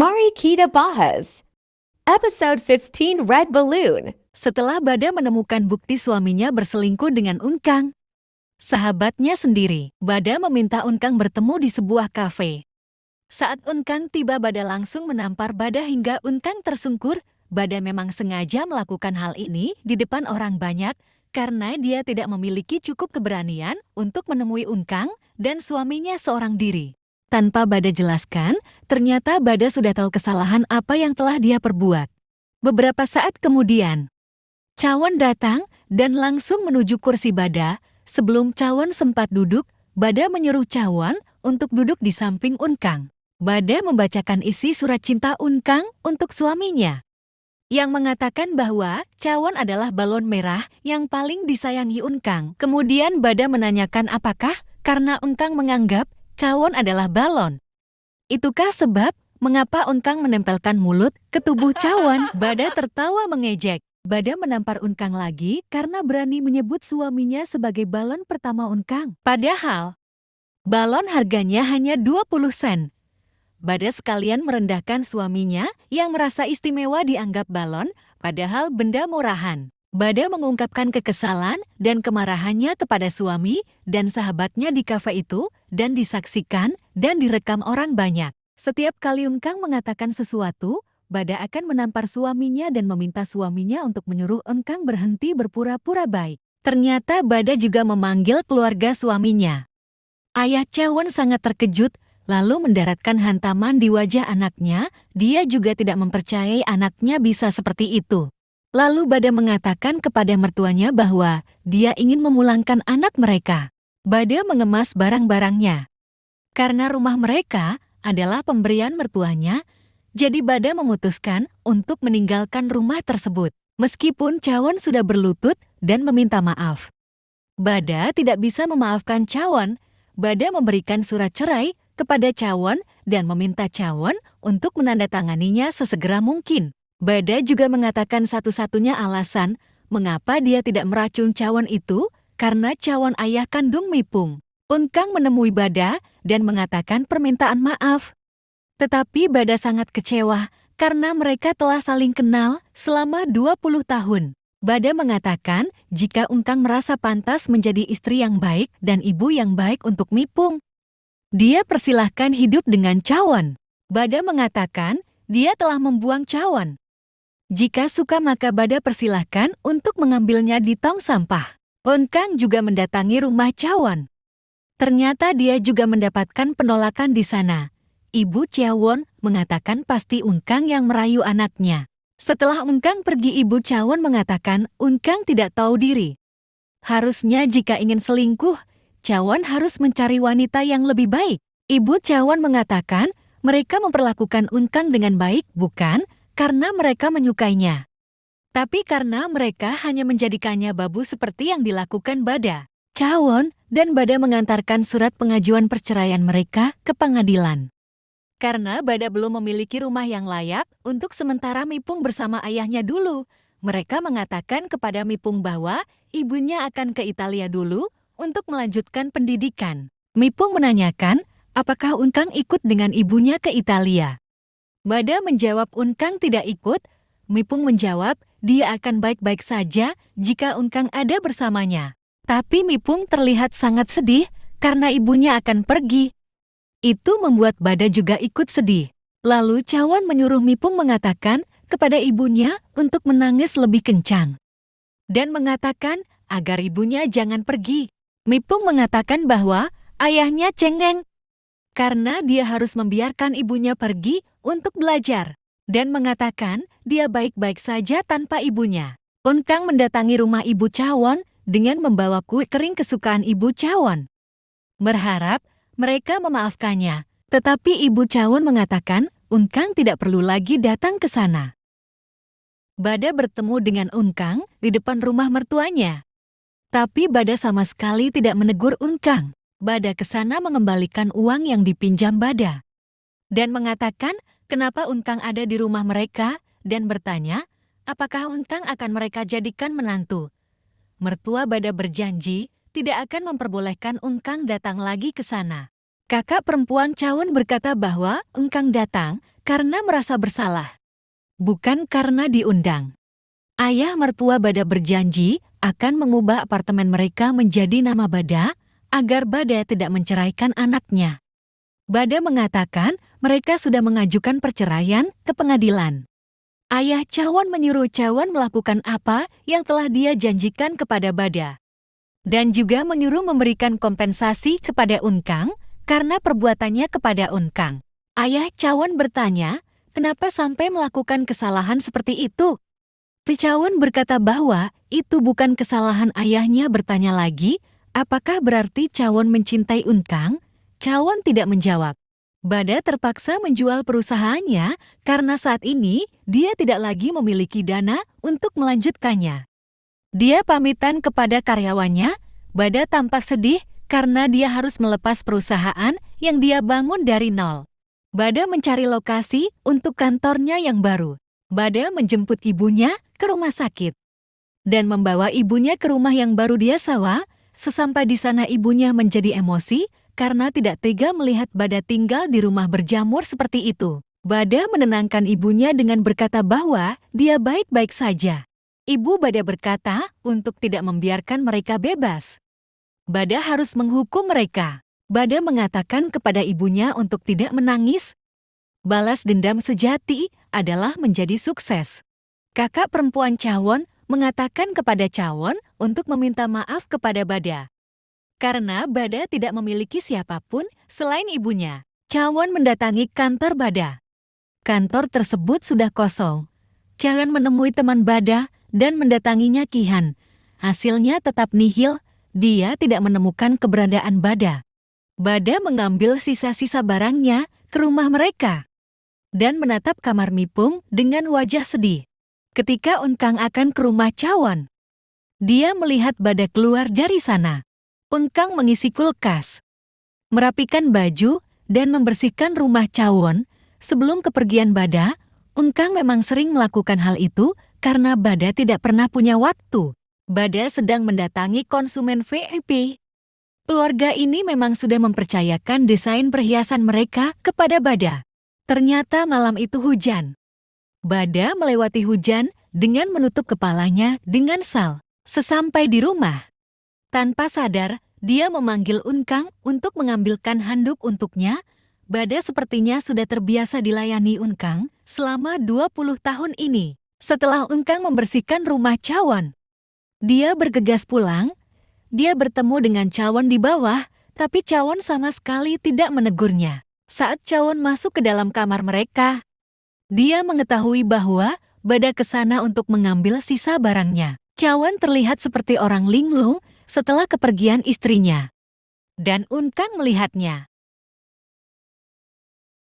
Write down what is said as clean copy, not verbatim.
Mari kita bahas. Episode 15 Red Balloon. Setelah Bada menemukan bukti suaminya berselingkuh dengan Unkang, sahabatnya sendiri, Bada meminta Unkang bertemu di sebuah kafe. Saat Unkang tiba, Bada langsung menampar Bada hingga Unkang tersungkur. Bada memang sengaja melakukan hal ini di depan orang banyak karena dia tidak memiliki cukup keberanian untuk menemui Unkang dan suaminya seorang diri. Tanpa Bada jelaskan, ternyata Bada sudah tahu kesalahan apa yang telah dia perbuat. Beberapa saat kemudian, Cawon datang dan langsung menuju kursi Bada. Sebelum Cawon sempat duduk, Bada menyuruh Cawon untuk duduk di samping Unkang. Bada membacakan isi surat cinta Unkang untuk suaminya, yang mengatakan bahwa Cawon adalah balon merah yang paling disayangi Unkang. Kemudian Bada menanyakan apakah karena Unkang menganggap Cawon adalah balon, itukah sebab mengapa Unkang menempelkan mulut ke tubuh Cawon? Bada tertawa mengejek. Bada menampar Unkang lagi karena berani menyebut suaminya sebagai balon pertama Unkang. Padahal, balon harganya hanya 20 sen. Bada sekalian merendahkan suaminya yang merasa istimewa dianggap balon, padahal benda murahan. Bada mengungkapkan kekesalan dan kemarahannya kepada suami dan sahabatnya di kafe itu dan disaksikan dan direkam orang banyak. Setiap kali Unkang mengatakan sesuatu, Bada akan menampar suaminya dan meminta suaminya untuk menyuruh Unkang berhenti berpura-pura baik. Ternyata Bada juga memanggil keluarga suaminya. Ayah Cawon sangat terkejut, lalu mendaratkan hantaman di wajah anaknya. Dia juga tidak mempercayai anaknya bisa seperti itu. Lalu Bada mengatakan kepada mertuanya bahwa dia ingin memulangkan anak mereka. Bada mengemas barang-barangnya. Karena rumah mereka adalah pemberian mertuanya, jadi Bada memutuskan untuk meninggalkan rumah tersebut. Meskipun Cawon sudah berlutut dan meminta maaf, Bada tidak bisa memaafkan Cawon. Bada memberikan surat cerai kepada Cawon dan meminta Cawon untuk menandatanganinya sesegera mungkin. Bada juga mengatakan satu-satunya alasan mengapa dia tidak meracun Cawon itu karena Cawon ayah kandung Mipung. Unkang menemui Bada dan mengatakan permintaan maaf. Tetapi Bada sangat kecewa karena mereka telah saling kenal selama 20 tahun. Bada mengatakan jika Unkang merasa pantas menjadi istri yang baik dan ibu yang baik untuk Mipung, dia persilahkan hidup dengan Cawon. Bada mengatakan dia telah membuang Cawon. Jika suka maka Bada persilahkan untuk mengambilnya di tong sampah. Unkang juga mendatangi rumah Cawon. Ternyata dia juga mendapatkan penolakan di sana. Ibu Cawon mengatakan pasti Unkang yang merayu anaknya. Setelah Unkang pergi, ibu Cawon mengatakan Unkang tidak tahu diri. Harusnya jika ingin selingkuh, Cawon harus mencari wanita yang lebih baik. Ibu Cawon mengatakan mereka memperlakukan Unkang dengan baik bukan karena mereka menyukainya, tapi karena mereka hanya menjadikannya babu seperti yang dilakukan Bada. Cawon dan Bada mengantarkan surat pengajuan perceraian mereka ke pengadilan. Karena Bada belum memiliki rumah yang layak, untuk sementara Mipung bersama ayahnya dulu. Mereka mengatakan kepada Mipung bahwa ibunya akan ke Italia dulu untuk melanjutkan pendidikan. Mipung menanyakan apakah Unkang ikut dengan ibunya ke Italia. Bada menjawab Unkang tidak ikut. Mipung menjawab dia akan baik-baik saja jika Unkang ada bersamanya. Tapi Mipung terlihat sangat sedih karena ibunya akan pergi. Itu membuat Bada juga ikut sedih. Lalu Cawon menyuruh Mipung mengatakan kepada ibunya untuk menangis lebih kencang dan mengatakan agar ibunya jangan pergi. Mipung mengatakan bahwa ayahnya cengeng karena dia harus membiarkan ibunya pergi untuk belajar dan mengatakan dia baik-baik saja tanpa ibunya. Unkang mendatangi rumah ibu Cawon dengan membawa kue kering kesukaan ibu Cawon, berharap mereka memaafkannya. Tetapi ibu Cawon mengatakan Unkang tidak perlu lagi datang ke sana. Bada bertemu dengan Unkang di depan rumah mertuanya. Tapi Bada sama sekali tidak menegur Unkang. Bada ke sana mengembalikan uang yang dipinjam Bada dan mengatakan kenapa Unkang ada di rumah mereka dan bertanya apakah Unkang akan mereka jadikan menantu. Mertua Bada berjanji tidak akan memperbolehkan Unkang datang lagi ke sana. Kakak perempuan Cawon berkata bahwa Unkang datang karena merasa bersalah, bukan karena diundang. Ayah mertua Bada berjanji akan mengubah apartemen mereka menjadi nama Bada agar Bada tidak menceraikan anaknya. Bada mengatakan mereka sudah mengajukan perceraian ke pengadilan. Ayah Cawon menyuruh Cawon melakukan apa yang telah dia janjikan kepada Bada. Dan juga menyuruh memberikan kompensasi kepada Unkang karena perbuatannya kepada Unkang. Ayah Cawon bertanya, kenapa sampai melakukan kesalahan seperti itu? Cawon berkata bahwa itu bukan kesalahan ayahnya. Bertanya lagi, apakah berarti Cawon mencintai Unkang? Cawon tidak menjawab. Bada terpaksa menjual perusahaannya karena saat ini dia tidak lagi memiliki dana untuk melanjutkannya. Dia pamitan kepada karyawannya. Bada tampak sedih karena dia harus melepas perusahaan yang dia bangun dari nol. Bada mencari lokasi untuk kantornya yang baru. Bada menjemput ibunya ke rumah sakit dan membawa ibunya ke rumah yang baru dia sewa. Sesampai di sana ibunya menjadi emosi karena tidak tega melihat Bada tinggal di rumah berjamur seperti itu. Bada menenangkan ibunya dengan berkata bahwa dia baik-baik saja. Ibu Bada berkata untuk tidak membiarkan mereka bebas. Bada harus menghukum mereka. Bada mengatakan kepada ibunya untuk tidak menangis. Balas dendam sejati adalah menjadi sukses. Kakak perempuan Cawon mengatakan kepada Cawon untuk meminta maaf kepada Bada. Karena Bada tidak memiliki siapapun selain ibunya. Cawon mendatangi kantor Bada. Kantor tersebut sudah kosong. Cawon menemui teman Bada dan mendatanginya Kihan. Hasilnya tetap nihil, dia tidak menemukan keberadaan Bada. Bada mengambil sisa-sisa barangnya ke rumah mereka dan menatap kamar Mipung dengan wajah sedih. Ketika Unkang akan ke rumah Cawon, dia melihat Bada keluar dari sana. Unkang mengisi kulkas, merapikan baju, dan membersihkan rumah Cawon. Sebelum kepergian Bada, Unkang memang sering melakukan hal itu karena Bada tidak pernah punya waktu. Bada sedang mendatangi konsumen VIP. Keluarga ini memang sudah mempercayakan desain perhiasan mereka kepada Bada. Ternyata malam itu hujan. Bada melewati hujan dengan menutup kepalanya dengan sal. Sesampai di rumah, tanpa sadar, dia memanggil Unkang untuk mengambilkan handuk untuknya. Bada sepertinya sudah terbiasa dilayani Unkang selama 20 tahun ini. Setelah Unkang membersihkan rumah Cawon, dia bergegas pulang. Dia bertemu dengan Cawon di bawah, tapi Cawon sama sekali tidak menegurnya. Saat Cawon masuk ke dalam kamar mereka, dia mengetahui bahwa Bada ke sana untuk mengambil sisa barangnya. Cawon terlihat seperti orang linglung setelah kepergian istrinya. Dan Unkang melihatnya.